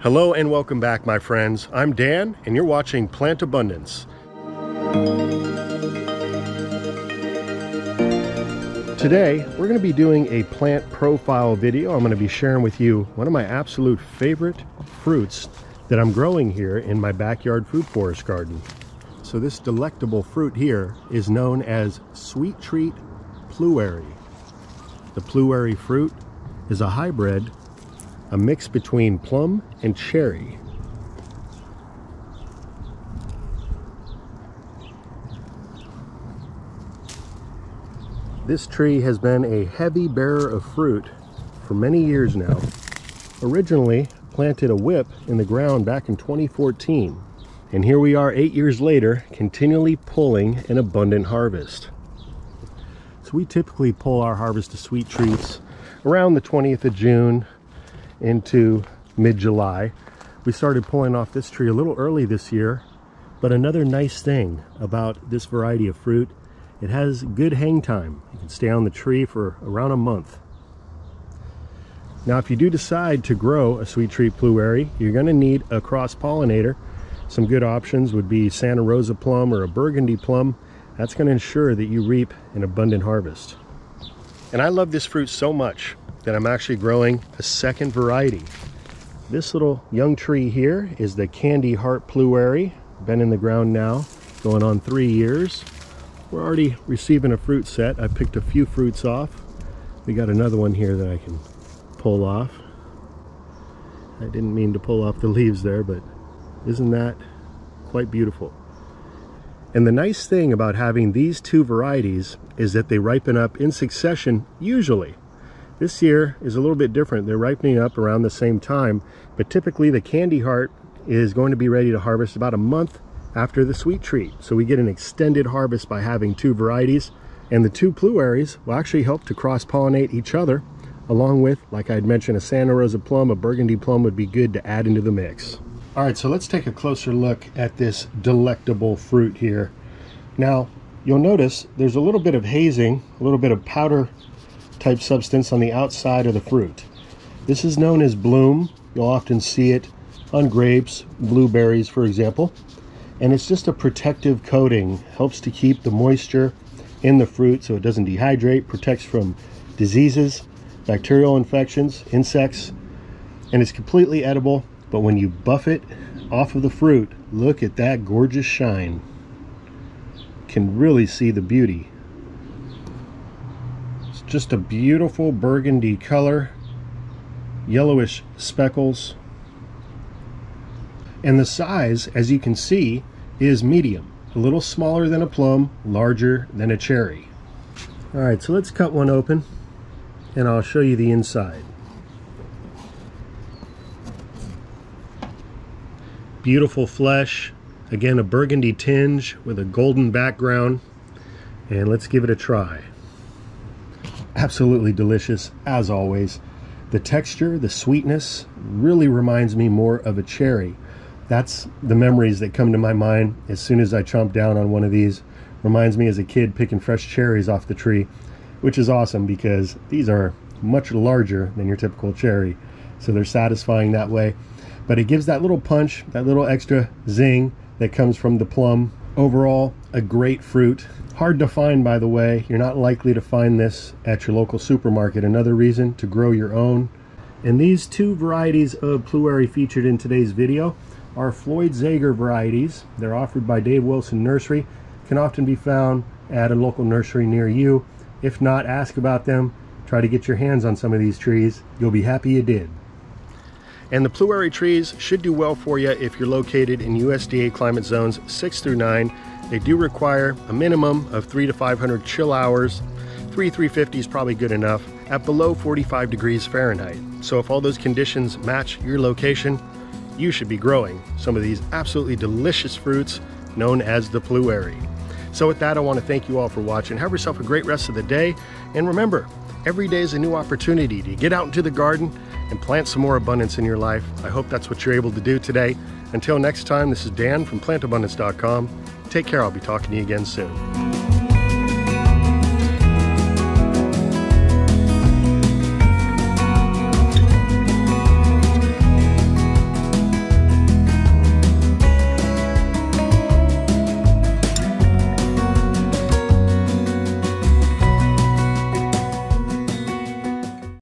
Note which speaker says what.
Speaker 1: Hello and welcome back, my friends. I'm Dan and you're watching Plant Abundance. Today we're going to be doing a plant profile video. I'm going to be sharing with you one of my absolute favorite fruits that I'm growing here in my backyard food forest garden. So this delectable fruit here is known as sweet treat Pluerry. The Pluerry fruit is a hybrid, a mix between plum and cherry. This tree has been a heavy bearer of fruit for many years now. Originally planted a whip in the ground back in 2014, and here we are 8 years later, continually pulling an abundant harvest. So we typically pull our harvest of sweet treats around the 20th of June into mid-July. We started pulling off this tree a little early this year, but another nice thing about this variety of fruit, it has good hang time. You can stay on the tree for around a month. Now if you do decide to grow a sweet treat Pluerry, you're going to need a cross-pollinator. Some good options would be Santa Rosa plum or a burgundy plum. That's going to ensure that you reap an abundant harvest. And I love this fruit so much that I'm actually growing a second variety. This little young tree here is the Candy Heart Pluerry. Been in the ground now going on 3 years. We're already receiving a fruit set. I picked a few fruits off. We got another one here that I can pull off. I didn't mean to pull off the leaves there, but isn't that quite beautiful? And the nice thing about having these two varieties is that they ripen up in succession usually. This year is a little bit different. They're ripening up around the same time, but typically the Candy Heart is going to be ready to harvest about a month after the sweet treat. So we get an extended harvest by having two varieties, and the two Pluerries will actually help to cross-pollinate each other, along with, like I had mentioned, a Santa Rosa plum, a burgundy plum would be good to add into the mix. All right, so let's take a closer look at this delectable fruit here. Now, you'll notice there's a little bit of hazing, a little bit of powder type substance on the outside of the fruit. This is known as bloom. You'll often see it on grapes, blueberries, for example. And it's just a protective coating, helps to keep the moisture in the fruit so it doesn't dehydrate, protects from diseases, bacterial infections, insects, and it's completely edible. But when you buff it off of the fruit, look at that gorgeous shine. Can really see the beauty. It's just a beautiful burgundy color, yellowish speckles, and the size, as you can see, is medium, a little smaller than a plum, larger than a cherry. All right, so let's cut one open and I'll show you the inside. Beautiful flesh, again a burgundy tinge with a golden background, and let's give it a try. Absolutely delicious as always. The texture, the sweetness really reminds me more of a cherry. That's the memories that come to my mind as soon as I chomp down on one of these. Reminds me as a kid picking fresh cherries off the tree, which is awesome because these are much larger than your typical cherry, so they're satisfying that way. But it gives that little punch, that little extra zing that comes from the plum. Overall, a great fruit. Hard to find, by the way. You're not likely to find this at your local supermarket. Another reason to grow your own. And these two varieties of Pluerry featured in today's video are Floyd Zager varieties. They're offered by Dave Wilson Nursery. Can often be found at a local nursery near you. If not, ask about them. Try to get your hands on some of these trees. You'll be happy you did. And the Pluerry trees should do well for you if you're located in USDA climate zones 6 through 9. They do require a minimum of 300 to 500 chill hours. 350 is probably good enough at below 45 degrees Fahrenheit. So if all those conditions match your location, you should be growing some of these absolutely delicious fruits known as the Pluerry. So with that, I want to thank you all for watching. Have yourself a great rest of the day. And remember, every day is a new opportunity to get out into the garden and plant some more abundance in your life. I hope that's what you're able to do today. Until next time, this is Dan from plantabundance.com. Take care. I'll be talking to you again soon.